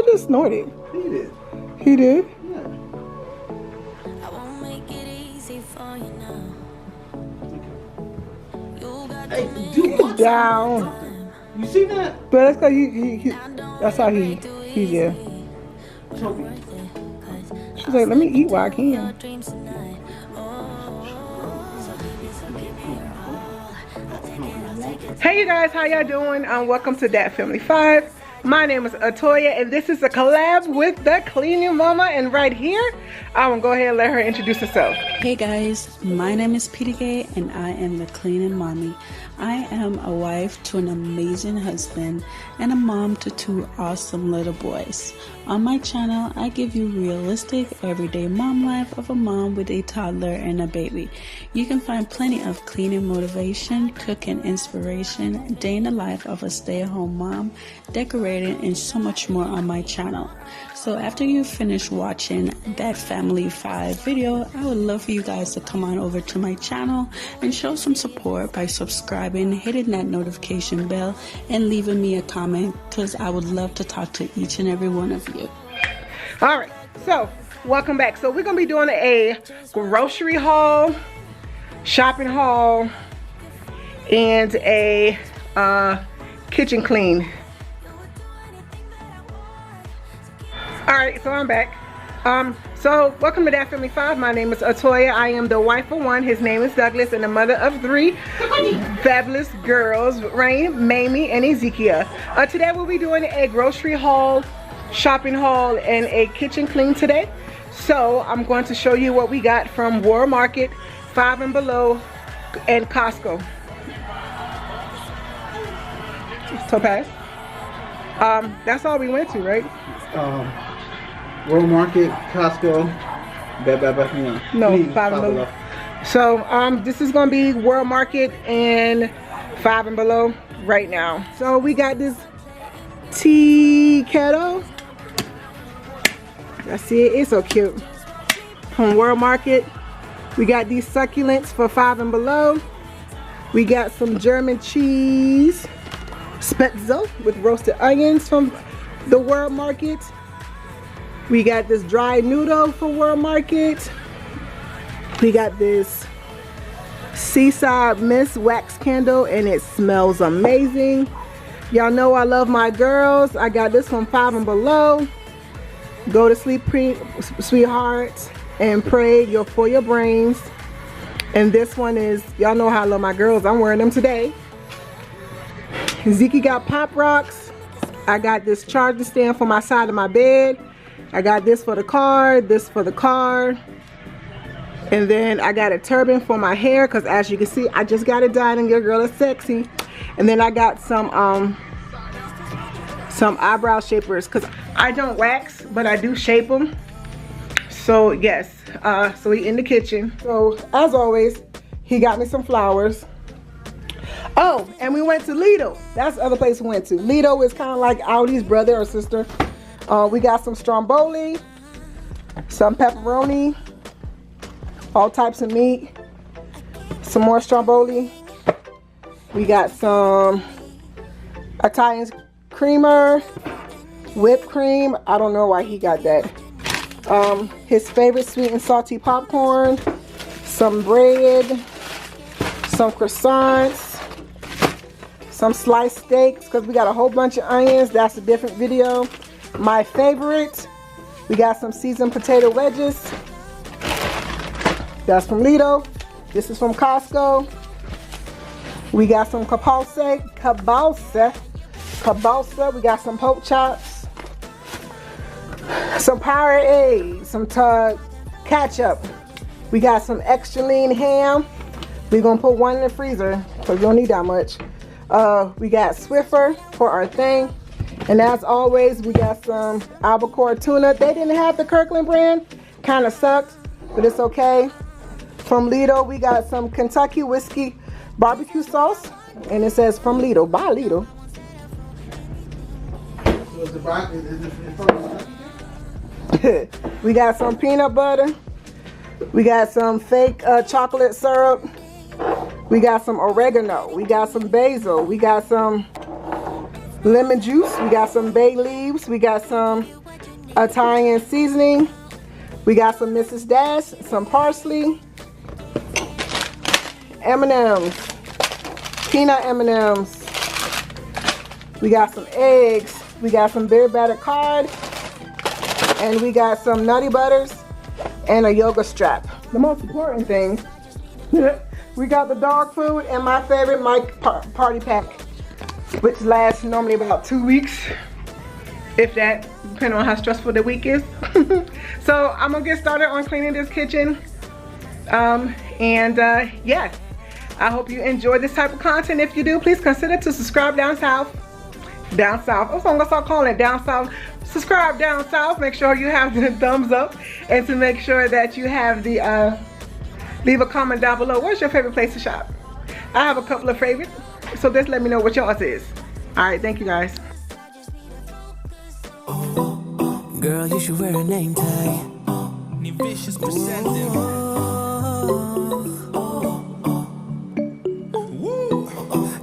just snorted? He did. He did? Yeah. I won't make it easy for you now. You got Hey, do what? Down. You see that? But that's cause that's how he did. Toby. She's like, let me eat while I can. Hey you guys, how y'all doing? Welcome to DAT Family 5. My name is Atoya and this is a collab with the Cleaning Mama, and right here, I'm gonna go ahead and let her introduce herself. Hey guys, my name is POBOX and I am the Cleaning Mommy. I am a wife to an amazing husband and a mom to 2 awesome little boys. On my channel, I give you realistic, everyday mom life of a mom with a toddler and a baby. You can find plenty of cleaning motivation, cooking inspiration, day in the life of a stay-at-home mom, decorating, and so much more on my channel. So after you finish watching that Family 5 video, I would love for you guys to come on over to my channel and show some support by subscribing, hitting that notification bell, and leaving me a comment, because I would love to talk to each and every one of you. All right, so welcome back. So we're gonna be doing a grocery haul, shopping haul, and a kitchen clean. All right, so I'm back. So welcome to DAT Family 5. My name is Atoya. I am the wife of 1. His name is Douglas, and the mother of 3 fabulous girls, Rayne, Mamie, and Ezekia. Today we'll be doing a grocery haul, shopping haul, and a kitchen clean today. So I'm going to show you what we got from World Market, 5 and Below, and Costco. Topaz. That's all we went to, right? World Market, Costco, no, 5 and Below. So this is gonna be World Market and 5 and Below right now. So we got this tea kettle. I see it, it's so cute. From World Market. We got these succulents for 5 and Below. We got some German cheese spetzel with roasted onions from the World Market. We got this dry noodle for World Market. We got this Seaside Mist wax candle, and it smells amazing. Y'all know I love my girls. I got this from 5 and Below. Go to sleep, sweethearts, and pray for your brains. And this one is, y'all know how I love my girls. I'm wearing them today. Ezekia got Pop Rocks. I got this charger stand for my side of my bed. I got this for the car, this for the car. And then I got a turban for my hair, because as you can see, I just got it dyed and your girl is sexy. And then I got some eyebrow shapers, because I don't wax, but I do shape them. So yes, so we in the kitchen. So as always, he got me some flowers. Oh, and we went to Lido. That's the other place we went to. Lido is kind of like Audi's brother or sister. We got some stromboli, some pepperoni, all types of meat, some more stromboli. We got some Italian creamer, whipped cream. I don't know why he got that. His favorite sweet and salty popcorn, some bread, some croissants, some sliced steaks, because we got a whole bunch of onions. That's a different video. My favorite, we got some seasoned potato wedges. That's from Lido. This is from Costco. We got some kielbasa. We got some pork chops, some power eggs, some ketchup. We got some extra lean ham. We're gonna put one in the freezer because we don't need that much. We got Swiffer for our thing. And as always, we got some albacore tuna. They didn't have the Kirkland brand. Kind of sucked, but it's okay. From Lido, we got some Kentucky whiskey barbecue sauce. And it says from Lido, by Lido. We got some peanut butter. We got some fake chocolate syrup. We got some oregano. We got some basil. We got some lemon juice. We got some bay leaves. We got some Italian seasoning. We got some Mrs. Dash, some parsley, M&M's, peanut M&M's. We got some eggs. We got some beer battered cod, and we got some nutty butters and a yoga strap. The most important thing, we got the dog food and my favorite party pack, which lasts normally about 2 weeks, if that, depending on how stressful the week is. So I'm gonna get started on cleaning this kitchen. Yes, I hope you enjoy this type of content. If you do, please consider to subscribe down south. Down south. Also, I'm gonna start calling it down south. Subscribe down south. Make sure you have the thumbs up, and to make sure that you have the leave a comment down below. What's your favorite place to shop? I have a couple of favorites, so just let me know what yours is. All right, thank you guys. Girl, you should wear a name tag. Vicious presenting.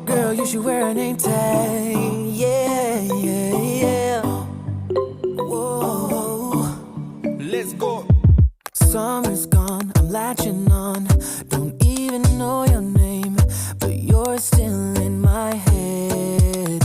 Girl, you should wear a name tag. Yeah, yeah, yeah. Whoa. Let's go. Summer's gone, I'm latching on. Don't even know your name, but you're still in my head.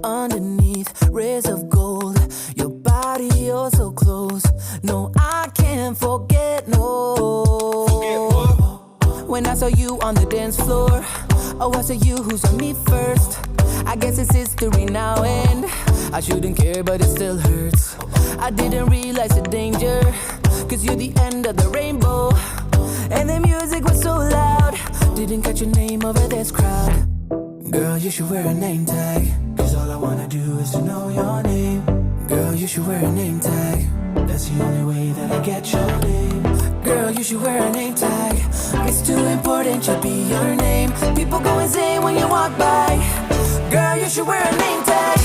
Underneath rays of gold, your body, you're so close. No, I can't forget, no. Forget what? When I saw you on the dance floor, oh, I saw you who saw me first. I guess it's history now, and I shouldn't care, but it still hurts. I didn't realize the danger, cause you're the end of the rainbow. And the music was so loud, didn't catch your name over this crowd. Girl, you should wear a name tag, cause all I wanna do is to know your name. Girl, you should wear a name tag, that's the only way that I get your name. Girl, you should wear a name tag, it's too important to be your name. People go insane when you walk by. Girl, you should wear a name tag.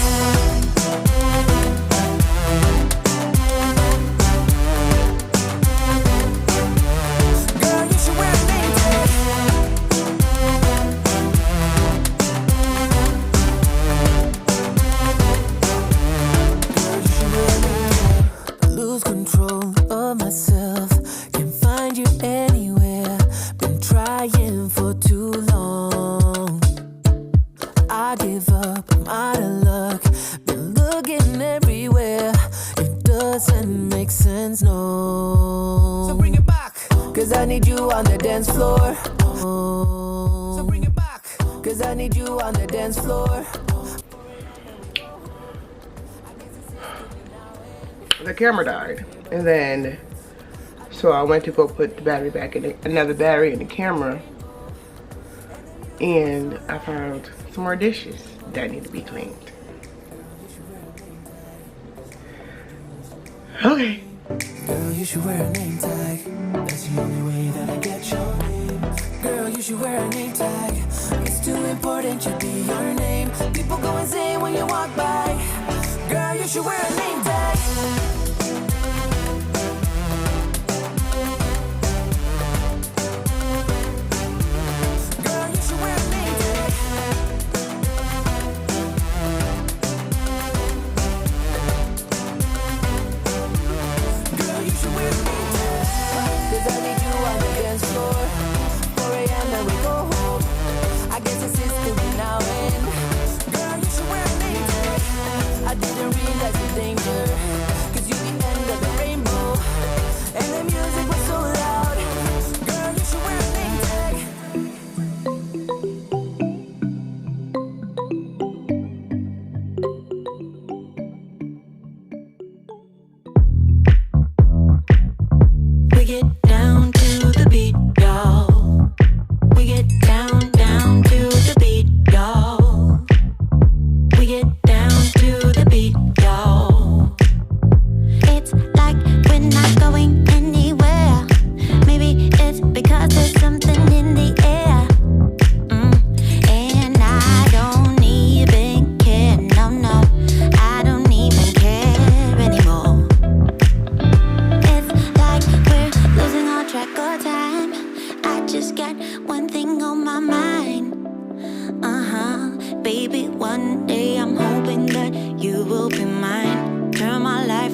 Girl, you should wear a name tag. Girl, you should wear a name tag. I lose control of myself, can't find you anywhere. Been trying for too long. I give up, I'm out of luck. Been looking everywhere, it doesn't make sense, no. So bring it back, cause I need you on the dance floor. So bring it back, cause I need you on the dance floor. The camera died, and then so I went to go put the battery back in another battery in the camera, and I found some more dishes that need to be cleaned. Okay. Girl, you should wear a name tag, that's the only way that I get your name. Girl, you should wear a name tag, it's too important to be your name. People go insane when you walk by. Girl, you should wear a name tag. Girl, you should wear a name tag. Girl, you should wear a name tag. Cause I need you on the dance floor. 4 a.m. and we go home. I guess it's history now, and girl, you should wear a name tag. I didn't realize the danger, cause you're the end of the rainbow. And the music was so loud. Girl, you should wear a name tag. We get down to the beat, y'all. We get down, down to the beat, y'all. We get down to the beat, y'all. It's like we're not going anywhere. Maybe it's because there's something in the air. And I don't even care. No, no, I don't even care anymore. It's like we're losing all track of time. I just got one thing on my mind. Baby, one day I'm hoping that you will be mine. Turn my life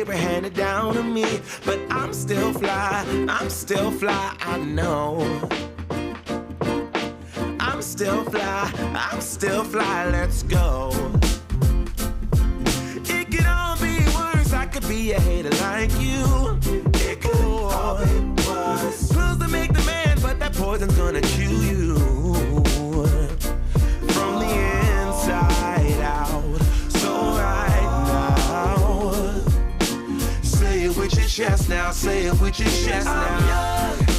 paper handed down to me. But I'm still fly, I know. I'm still fly, let's go. It could all be worse, I could be a hater like you. It could all be worse. Pills to make the man, but that poison's gonna chew you from the inside out. So right now, say it with your chest now, say it with your chest now.